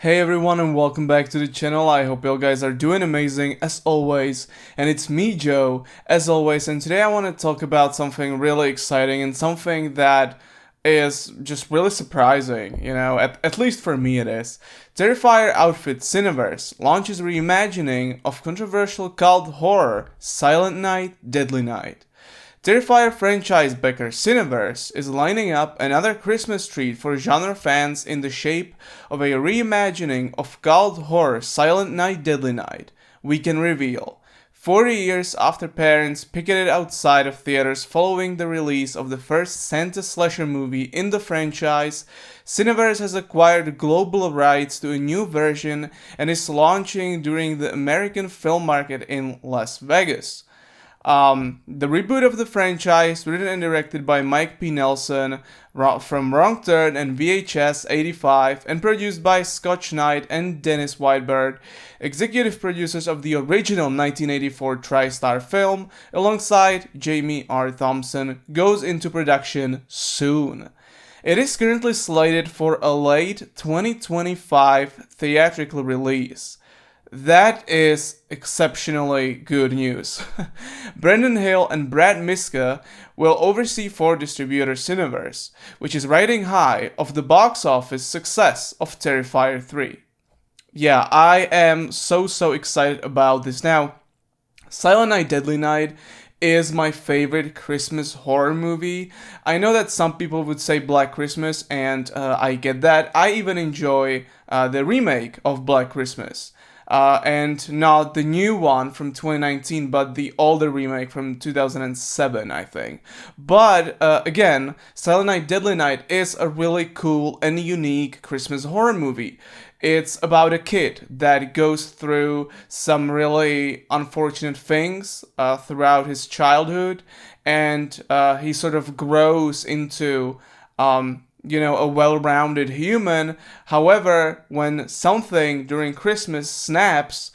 Hey everyone and welcome back to the channel. I hope you guys are doing amazing as always, and it's me Joe as always, and today I want to talk about something really exciting and something that is just really surprising, at least for me it is. Terrifier outfit Cineverse launches reimagining of controversial cult horror Silent Night, Deadly Night. Terrifier franchise backer Cineverse is lining up another Christmas treat for genre fans in the shape of a reimagining of cult horror Silent Night Deadly Night. We can reveal. 40 years after parents picketed outside of theaters following the release of the first Santa slasher movie in the franchise, Cineverse has acquired global rights to a new version and is launching during the American film market in Las Vegas. The reboot of the franchise, written and directed by Mike P. Nelson from Wrong Turn and VHS 85, and produced by Scotch Knight and Dennis Whitebird, executive producers of the original 1984 TriStar film, alongside Jamie R. Thompson, goes into production soon. It is currently slated for a late 2025 theatrical release. That is exceptionally good news. Brendan Hill and Brad Miska will oversee for distributor Cineverse, which is riding high of the box office success of Terrifier 3. Yeah, I am so excited about this. Now, Silent Night Deadly Night is my favorite Christmas horror movie. I know that some people would say Black Christmas, and I get that. I even enjoy the remake of Black Christmas. And not the new one from 2019, but the older remake from 2007, I think. But again, Silent Night Deadly Night is a really cool and unique Christmas horror movie. It's about a kid that goes through some really unfortunate things throughout his childhood, and he sort of grows into a well-rounded human. However, when something during Christmas snaps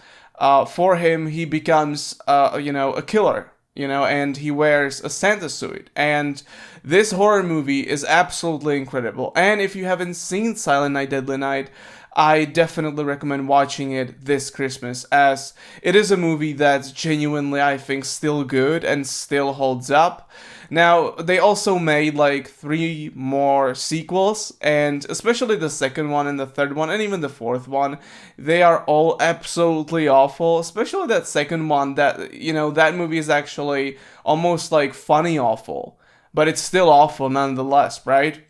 for him, he becomes, a killer, and he wears a Santa suit. And this horror movie is absolutely incredible. And if you haven't seen Silent Night, Deadly Night, I definitely recommend watching it this Christmas, as it is a movie that's genuinely, I think, still good and still holds up. Now, they also made like 3 more sequels, and especially the second one and the third one and even the fourth one, they are all absolutely awful, especially that second one. That movie is actually almost like funny awful, but it's still awful nonetheless, right?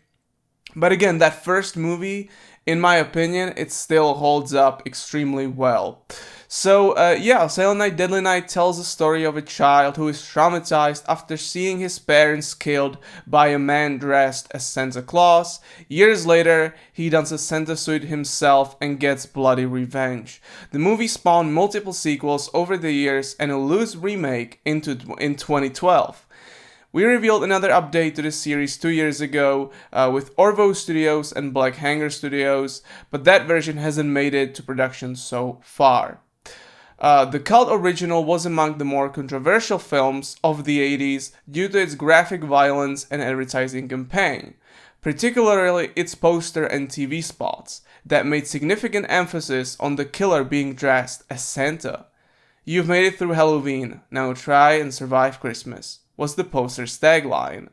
But again, that first movie, in my opinion, it still holds up extremely well. So, Silent Night Deadly Night tells the story of a child who is traumatized after seeing his parents killed by a man dressed as Santa Claus. Years later, he dons a Santa suit himself and gets bloody revenge. The movie spawned multiple sequels over the years and a loose remake in 2012. We revealed another update to the series 2 years ago with Orvo Studios and Black Hanger Studios, but that version hasn't made it to production so far. The cult original was among the more controversial films of the 80s due to its graphic violence and advertising campaign, particularly its poster and TV spots that made significant emphasis on the killer being dressed as Santa. "You've made it through Halloween, now try and survive Christmas," was the poster's tagline.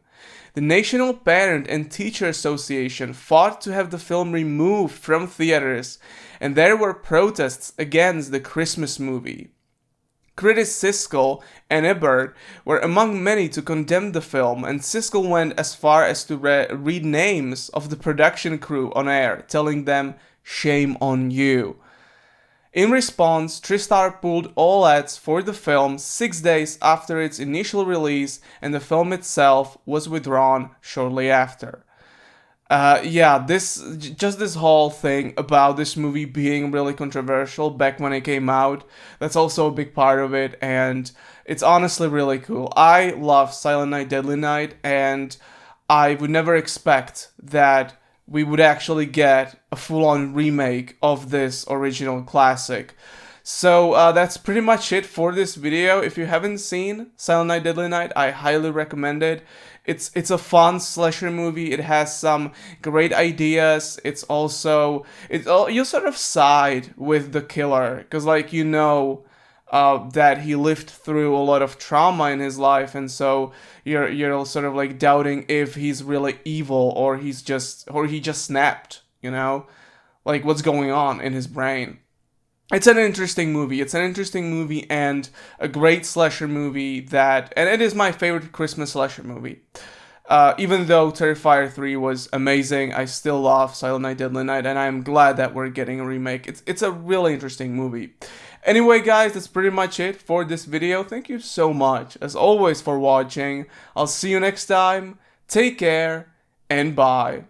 The National Parent and Teacher Association fought to have the film removed from theaters, and there were protests against the Christmas movie. Critics Siskel and Ebert were among many to condemn the film, and Siskel went as far as to read names of the production crew on air, telling them, "Shame on you." In response, TriStar pulled all ads for the film 6 days after its initial release, and the film itself was withdrawn shortly after. This whole thing about this movie being really controversial back when it came out, that's also a big part of it, and it's honestly really cool. I love Silent Night, Deadly Night, and I would never expect that we would actually get a full-on remake of this original classic. So that's pretty much it for this video. If you haven't seen Silent Night Deadly Night, I highly recommend it. it's a fun slasher movie. It has some great ideas. It's also you sort of side with the killer because like that he lived through a lot of trauma in his life, and so you're sort of like doubting if he's really evil or he just snapped, like what's going on in his brain. It's an interesting movie. It's an interesting movie and a great slasher movie and it is my favorite Christmas slasher movie. Even though Terrifier 3 was amazing, I still love Silent Night, Deadly Night, and I'm glad that we're getting a remake. It's a really interesting movie. Anyway, guys, that's pretty much it for this video. Thank you so much, as always, for watching. I'll see you next time. Take care, and bye.